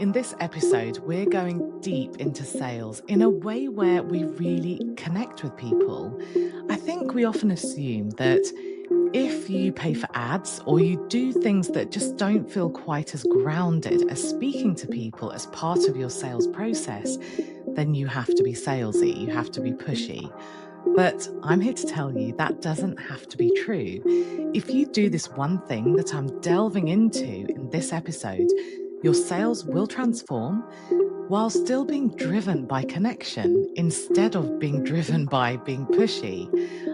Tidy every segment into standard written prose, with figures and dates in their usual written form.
In this episode, we're going deep into sales in a way where we really connect with people. I think we often assume that if you pay for ads or you do things that just don't feel quite as grounded as speaking to people as part of your sales process, then you have to be salesy, you have to be pushy. But I'm here to tell you that doesn't have to be true. If you do this one thing that I'm delving into in this episode, your sales will transform while still being driven by connection instead of being driven by being pushy.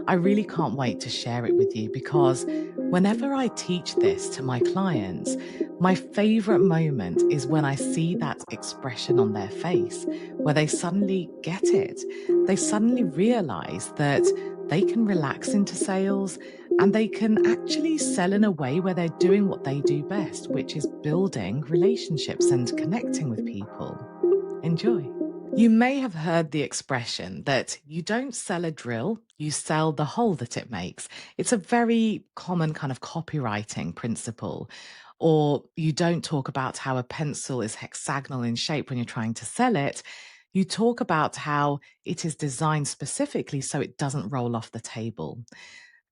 I really can't wait to share it with you because whenever I teach this to my clients, my favorite moment is when I see that expression on their face, where they suddenly get it. They suddenly realize that they can relax into sales and they can actually sell in a way where they're doing what they do best, which is building relationships and connecting with people. Enjoy. You may have heard the expression that you don't sell a drill, you sell the hole that it makes. It's a very common kind of copywriting principle. Or you don't talk about how a pencil is hexagonal in shape when you're trying to sell it. You talk about how it is designed specifically so it doesn't roll off the table.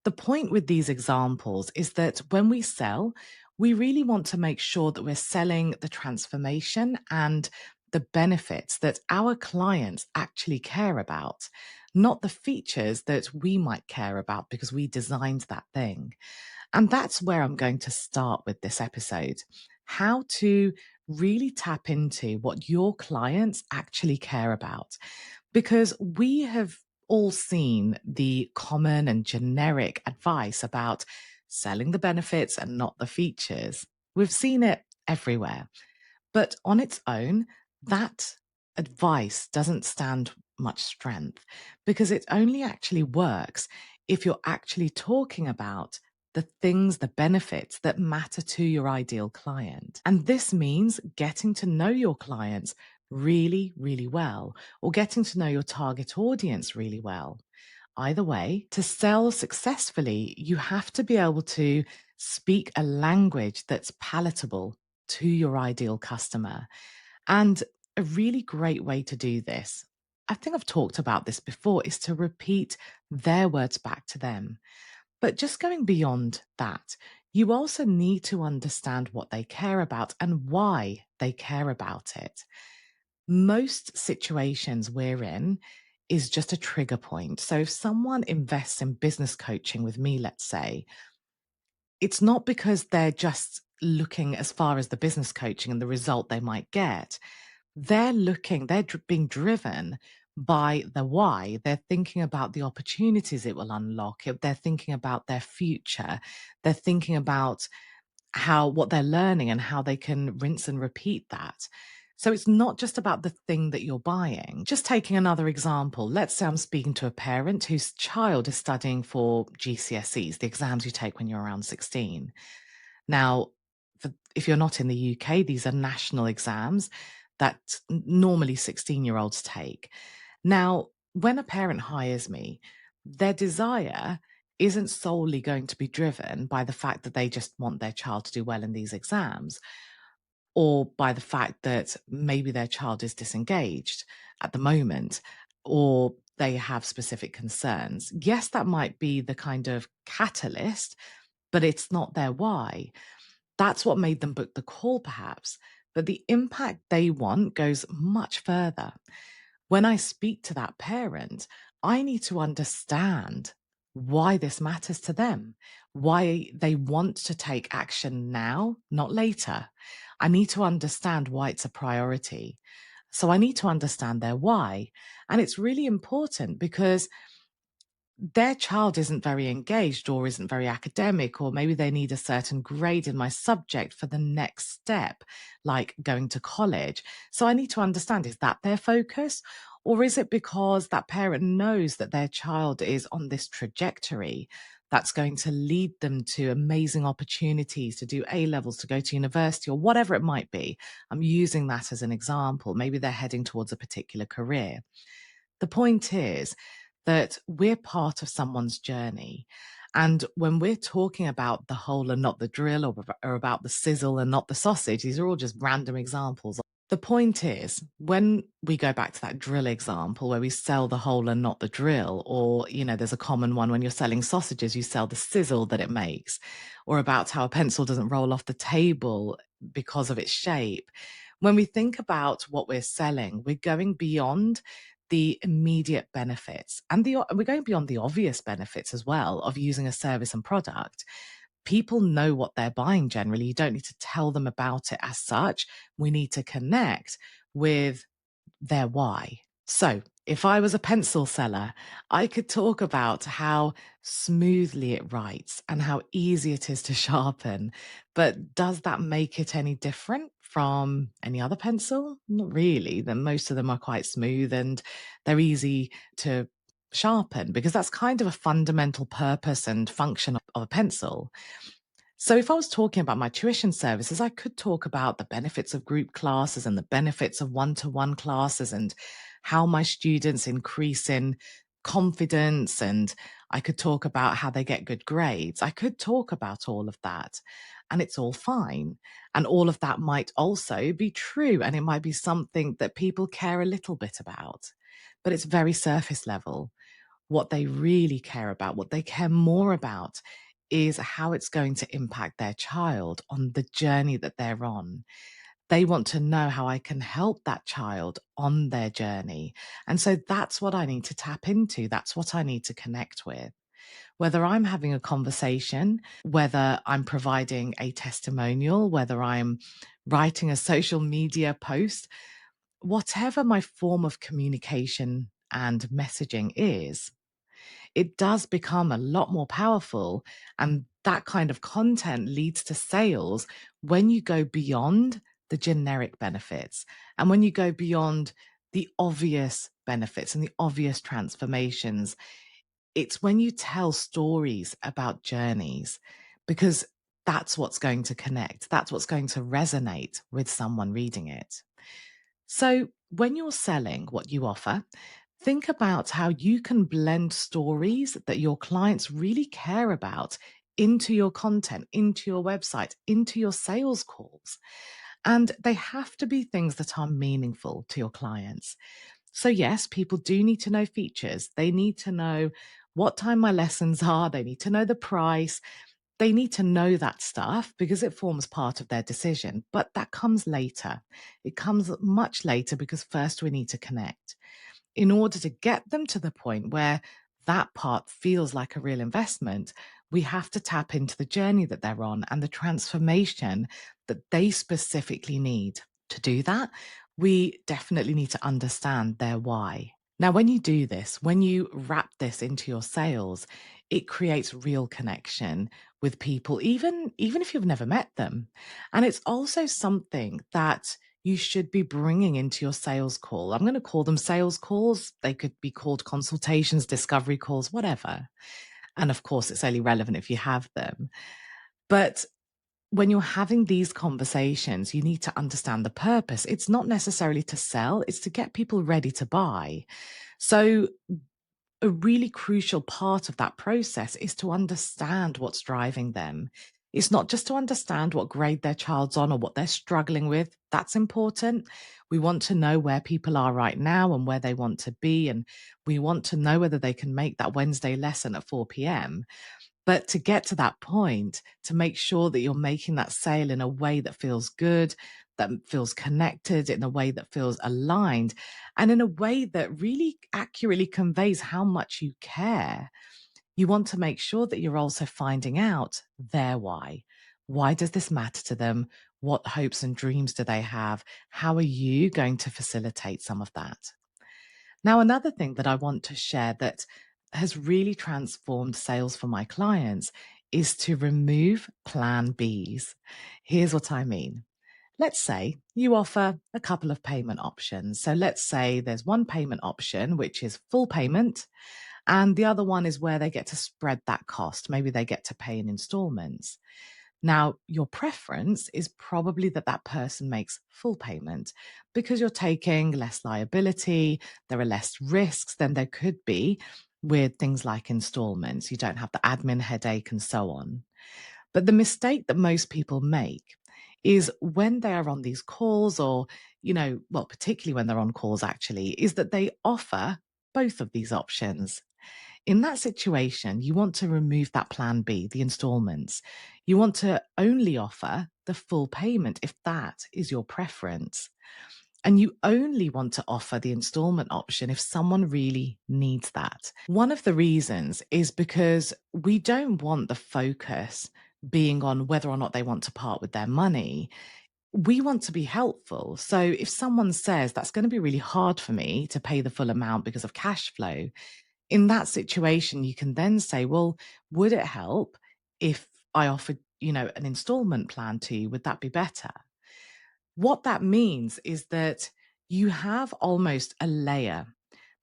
The point with these examples is that when we sell, we really want to make sure that we're selling the transformation and the benefits that our clients actually care about, not the features that we might care about because we designed that thing. And that's where I'm going to start with this episode: how to really tap into what your clients actually care about. Because we have all seen the common and generic advice about selling the benefits and not the features. We've seen it everywhere. But on its own, that advice doesn't stand much strength because it only actually works if you're actually talking about the things, the benefits that matter to your ideal client. And this means getting to know your clients really, really well, or getting to know your target audience really well. Either way, to sell successfully, you have to be able to speak a language that's palatable to your ideal customer. And a really great way to do this, I think I've talked about this before, is to repeat their words back to them. But just going beyond that, you also need to understand what they care about and why they care about it. Most situations we're in is just a trigger point. So if someone invests in business coaching with me, let's say, it's not because they're just looking as far as the business coaching and the result they might get. They're being driven by the why. They're thinking about the opportunities it will unlock. They're thinking about their future. They're thinking about what they're learning and how they can rinse and repeat that. So it's not just about the thing that you're buying. Just taking another example, let's say I'm speaking to a parent whose child is studying for GCSEs, the exams you take when you're around 16. Now, if you're not in the UK, these are national exams that normally 16-year-olds take. Now, when a parent hires me, their desire isn't solely going to be driven by the fact that they just want their child to do well in these exams, or by the fact that maybe their child is disengaged at the moment, or they have specific concerns. Yes, that might be the kind of catalyst, but it's not their why. That's what made them book the call, perhaps. But the impact they want goes much further. When I speak to that parent, I need to understand why this matters to them, why they want to take action now, not later. I need to understand why it's a priority. So I need to understand their why. And it's really important because their child isn't very engaged or isn't very academic, or maybe they need a certain grade in my subject for the next step, like going to college. So I need to understand, is that their focus? Or is it because that parent knows that their child is on this trajectory that's going to lead them to amazing opportunities to do A levels, to go to university, or whatever it might be? I'm using that as an example. Maybe they're heading towards a particular career. The point is that we're part of someone's journey. And when we're talking about the hole and not the drill, or about the sizzle and not the sausage, these are all just random examples. The point is, when we go back to that drill example where we sell the hole and not the drill, or, there's a common one when you're selling sausages, you sell the sizzle that it makes, or about how a pencil doesn't roll off the table because of its shape. When we think about what we're selling, we're going beyond the immediate benefits and we're going beyond the obvious benefits as well of using a service and product. People know what they're buying generally. You don't need to tell them about it as such. We need to connect with their why. So, if I was a pencil seller, I could talk about how smoothly it writes and how easy it is to sharpen. But does that make it any different from any other pencil? Not really. Then most of them are quite smooth and they're easy to sharpen because that's kind of a fundamental purpose and function of a pencil. So, if I was talking about my tuition services, I could talk about the benefits of group classes and the benefits of one to one classes and how my students increase in confidence. And I could talk about how they get good grades. I could talk about all of that, and it's all fine. And all of that might also be true. And it might be something that people care a little bit about, but it's very surface level. What they really care about, what they care more about, is how it's going to impact their child on the journey that they're on. They want to know how I can help that child on their journey. And so that's what I need to tap into. That's what I need to connect with. Whether I'm having a conversation, whether I'm providing a testimonial, whether I'm writing a social media post, whatever my form of communication and messaging is, it does become a lot more powerful. And that kind of content leads to sales when you go beyond the generic benefits and when you go beyond the obvious benefits and the obvious transformations. It's when you tell stories about journeys, because that's what's going to connect, that's what's going to resonate with someone reading it. So, when you're selling what you offer, think about how you can blend stories that your clients really care about into your content, into your website, into your sales calls. And they have to be things that are meaningful to your clients. So, yes, people do need to know features. They need to know what time my lessons are. They need to know the price. They need to know that stuff because it forms part of their decision, but that comes later. It comes much later because first we need to connect. In order to get them to the point where that part feels like a real investment, we have to tap into the journey that they're on and the transformation that they specifically need. To do that, we definitely need to understand their why. Now, when you do this, when you wrap this into your sales, it creates real connection with people, even if you've never met them. And it's also something that you should be bringing into your sales call. I'm going to call them sales calls. They could be called consultations, discovery calls, whatever. And of course, it's only relevant if you have them. But when you're having these conversations, you need to understand the purpose. It's not necessarily to sell, it's to get people ready to buy. So, a really crucial part of that process is to understand what's driving them. It's not just to understand what grade their child's on or what they're struggling with. That's important. We want to know where people are right now and where they want to be. And we want to know whether they can make that Wednesday lesson at 4 p.m. But to get to that point, to make sure that you're making that sale in a way that feels good, that feels connected, in a way that feels aligned, and in a way that really accurately conveys how much you care, you want to make sure that you're also finding out their why. Why does this matter to them? What hopes and dreams do they have? How are you going to facilitate some of that? Now, another thing that I want to share that has really transformed sales for my clients is to remove plan Bs. Here's what I mean. Let's say you offer a couple of payment options. So let's say there's one payment option, which is full payment, and the other one is where they get to spread that cost. Maybe they get to pay in installments. Now, your preference is probably that that person makes full payment because you're taking less liability, there are less risks than there could be with things like installments. You don't have the admin headache and so on. But the mistake that most people make is when they are on these calls or, well, particularly when they're on calls actually, is that they offer both of these options. In that situation, you want to remove that plan B, the installments. You want to only offer the full payment if that is your preference. And you only want to offer the installment option if someone really needs that. One of the reasons is because we don't want the focus being on whether or not they want to part with their money. We want to be helpful. So if someone says that's going to be really hard for me to pay the full amount because of cash flow, in that situation, you can then say, well, would it help if I offered, an installment plan to you? Would that be better? What that means is that you have almost a layer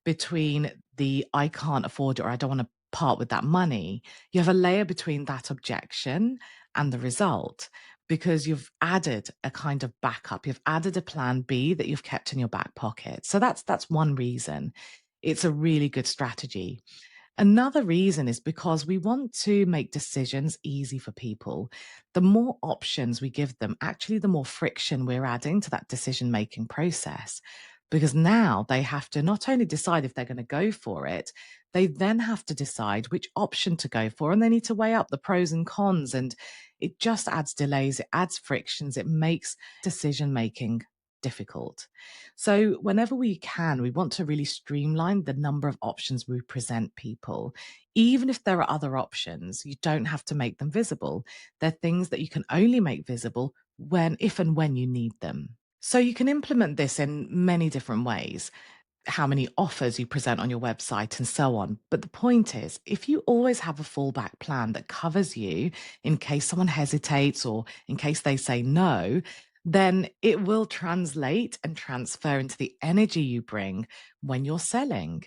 between the I can't afford it or I don't want to part with that money. You have a layer between that objection and the result because you've added a kind of backup. You've added a plan B that you've kept in your back pocket. So that's one reason. It's a really good strategy. Another reason is because we want to make decisions easy for people. The more options we give them, actually, the more friction we're adding to that decision making process. Because now they have to not only decide if they're going to go for it, they then have to decide which option to go for, and they need to weigh up the pros and cons. And it just adds delays, it adds frictions, it makes decision making difficult. So, whenever we can, we want to really streamline the number of options we present people. Even if there are other options, you don't have to make them visible. They're things that you can only make visible if and when you need them. So, you can implement this in many different ways, how many offers you present on your website and so on. But the point is, if you always have a fallback plan that covers you in case someone hesitates or in case they say no, then it will translate and transfer into the energy you bring when you're selling.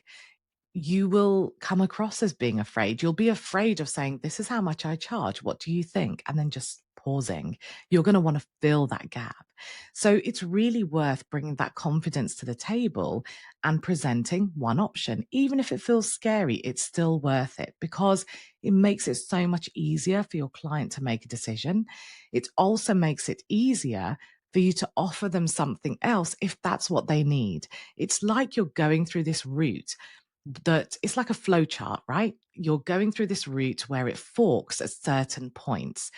You will come across as being afraid. You'll be afraid of saying, this is how much I charge. What do you think? And then just pausing. You're going to want to fill that gap. So it's really worth bringing that confidence to the table and presenting one option. Even if it feels scary, it's still worth it because it makes it so much easier for your client to make a decision. It also makes it easier for you to offer them something else if that's what they need. It's like you're going through this route that it's like a flow chart, right? You're going through this route where it forks at certain points.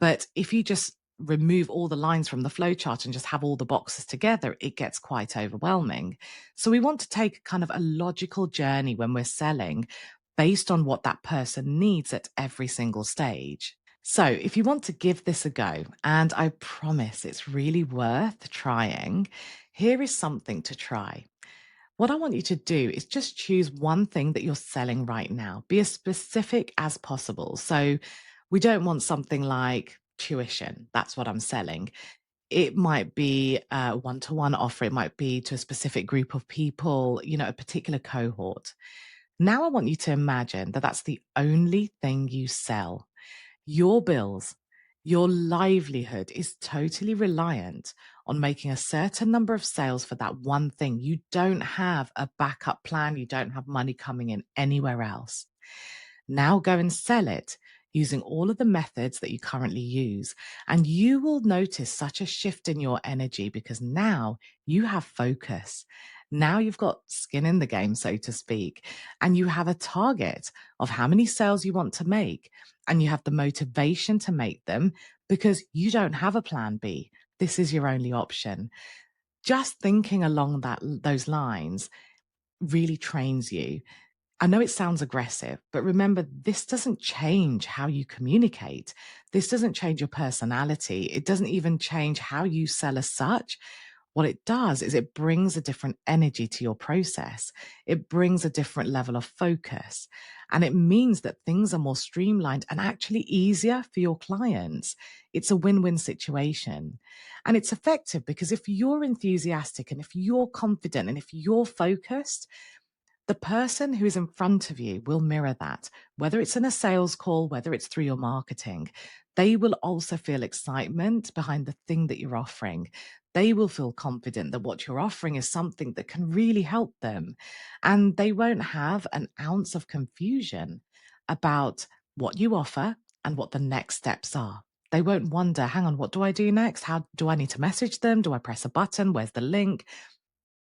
But if you just remove all the lines from the flow chart and just have all the boxes together, it gets quite overwhelming. So we want to take kind of a logical journey when we're selling based on what that person needs at every single stage. So if you want to give this a go, and I promise it's really worth trying, here is something to try. What I want you to do is just choose one thing that you're selling right now. Be as specific as possible. So we don't want something like tuition. That's what I'm selling. It might be a one-to-one offer. It might be to a specific group of people, a particular cohort. Now I want you to imagine that that's the only thing you sell. Your bills, your livelihood is totally reliant on making a certain number of sales for that one thing. You don't have a backup plan. You don't have money coming in anywhere else. Now go and sell it using all of the methods that you currently use. And you will notice such a shift in your energy because now you have focus. Now you've got skin in the game, so to speak, and you have a target of how many sales you want to make. And you have the motivation to make them because you don't have a plan B. This is your only option. Just thinking along those lines really trains you. I know it sounds aggressive, but remember, this doesn't change how you communicate. This doesn't change your personality. It doesn't even change how you sell as such. What it does is it brings a different energy to your process. It brings a different level of focus. And it means that things are more streamlined and actually easier for your clients. It's a win-win situation. And it's effective because if you're enthusiastic and if you're confident and if you're focused, the person who is in front of you will mirror that, whether it's in a sales call, whether it's through your marketing. They will also feel excitement behind the thing that you're offering. They will feel confident that what you're offering is something that can really help them. And they won't have an ounce of confusion about what you offer and what the next steps are. They won't wonder, hang on, what do I do next? How do I need to message them? Do I press a button? Where's the link?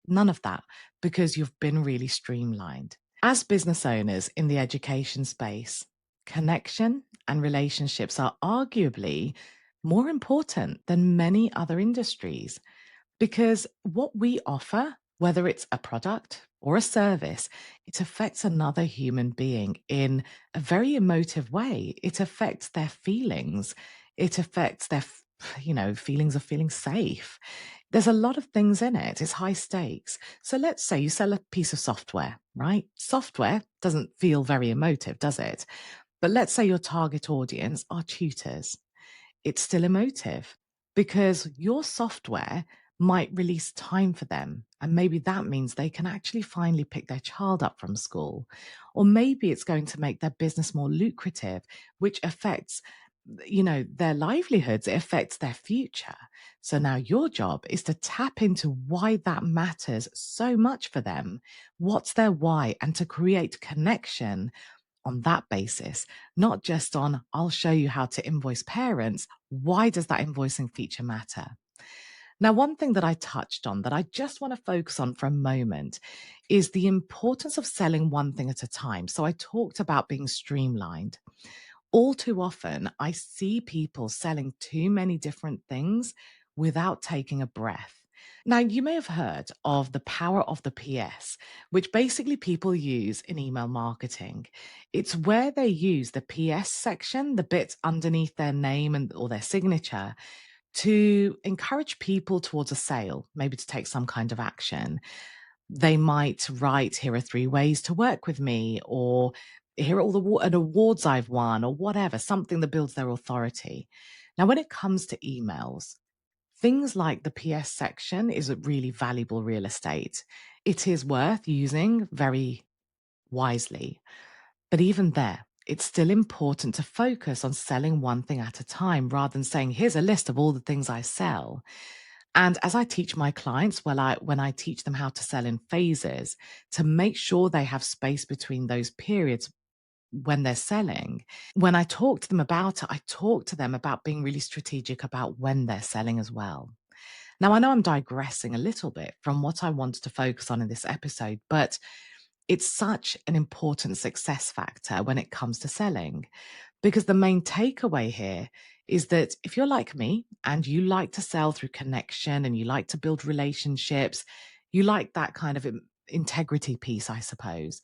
None of that, because you've been really streamlined. As business owners in the education space, connection and relationships are arguably more important than many other industries. Because what we offer, whether it's a product or a service, it affects another human being in a very emotive way. It affects their feelings. It affects their, feelings of feeling safe. There's a lot of things in it. It's high stakes. So let's say you sell a piece of software, right? Software doesn't feel very emotive, does it? But let's say your target audience are tutors. It's still emotive because your software might release time for them. And maybe that means they can actually finally pick their child up from school. Or maybe it's going to make their business more lucrative, which affects their livelihoods. It affects their future. So now your job is to tap into why that matters so much for them. What's their why? And to create connection on that basis, not just on, I'll show you how to invoice parents. Why does that invoicing feature matter? Now, one thing that I touched on that I just want to focus on for a moment is the importance of selling one thing at a time. So I talked about being streamlined. All too often, I see people selling too many different things without taking a breath. Now, you may have heard of the power of the PS, which basically people use in email marketing. It's where they use the PS section, the bits underneath their name and or their signature, to encourage people towards a sale, maybe to take some kind of action. They might write, here are 3 ways to work with me, or here are all the awards I've won, or whatever, something that builds their authority. Now, when it comes to emails, things like the PS section is a really valuable real estate. It is worth using very wisely. But even there, it's still important to focus on selling one thing at a time rather than saying, here's a list of all the things I sell. And as I teach my clients, when I teach them how to sell in phases, to make sure they have space between those periods when they're selling. When I talk to them about it, I talk to them about being really strategic about when they're selling as well. Now, I know I'm digressing a little bit from what I wanted to focus on in this episode, but it's such an important success factor when it comes to selling. Because the main takeaway here is that if you're like me and you like to sell through connection and you like to build relationships, you like that kind of integrity piece, I suppose,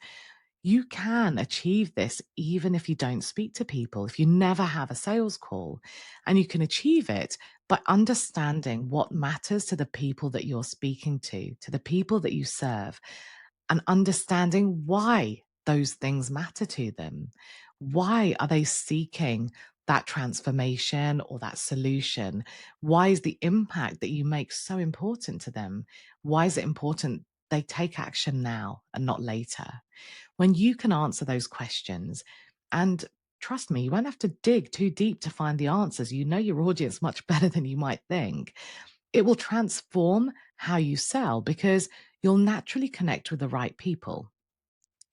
you can achieve this even if you don't speak to people, if you never have a sales call. And you can achieve it by understanding what matters to the people that you're speaking to the people that you serve, and understanding why those things matter to them. Why are they seeking that transformation or that solution? Why is the impact that you make so important to them? Why is it important they take action now and not later? When you can answer those questions, and trust me, you won't have to dig too deep to find the answers. You know your audience much better than you might think. It will transform how you sell because you'll naturally connect with the right people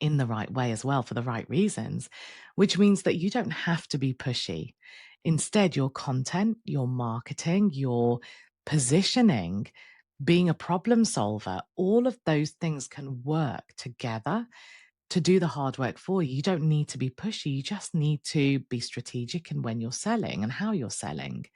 in the right way as well for the right reasons, which means that you don't have to be pushy. Instead, your content, your marketing, your positioning, being a problem solver, all of those things can work together to do the hard work for you. You don't need to be pushy. You just need to be strategic in when you're selling and how you're selling.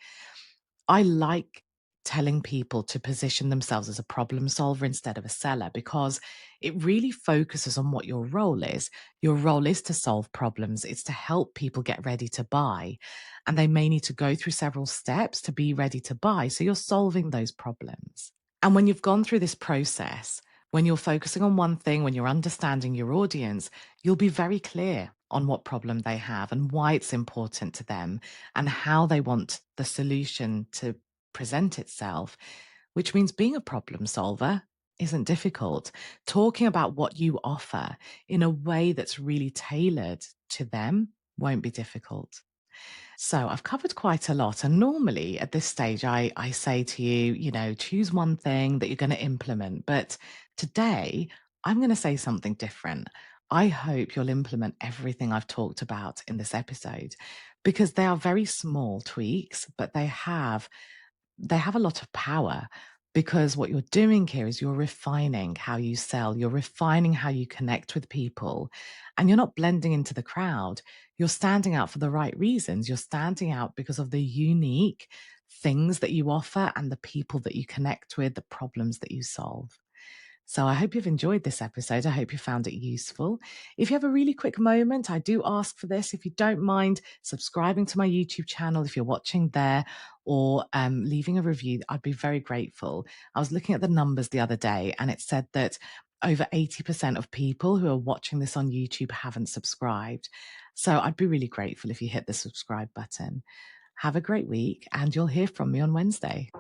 I like telling people to position themselves as a problem solver instead of a seller because it really focuses on what your role is. Your role is to solve problems, it's to help people get ready to buy. And they may need to go through several steps to be ready to buy. So you're solving those problems. And when you've gone through this process, when you're focusing on one thing, when you're understanding your audience, you'll be very clear on what problem they have and why it's important to them and how they want the solution to present itself, which means being a problem solver isn't difficult. Talking about what you offer in a way that's really tailored to them won't be difficult. So I've covered quite a lot. And normally at this stage, I say to you, choose one thing that you're going to implement. But today, I'm going to say something different. I hope you'll implement everything I've talked about in this episode because they are very small tweaks, but they have a lot of power, because what you're doing here is you're refining how you sell, you're refining how you connect with people, and you're not blending into the crowd. You're standing out for the right reasons. You're standing out because of the unique things that you offer and the people that you connect with, the problems that you solve. So I hope you've enjoyed this episode. I hope you found it useful. If you have a really quick moment, I do ask for this. If you don't mind subscribing to my YouTube channel, if you're watching there, or leaving a review, I'd be very grateful. I was looking at the numbers the other day, and it said that over 80% of people who are watching this on YouTube haven't subscribed. So I'd be really grateful if you hit the subscribe button. Have a great week, and you'll hear from me on Wednesday.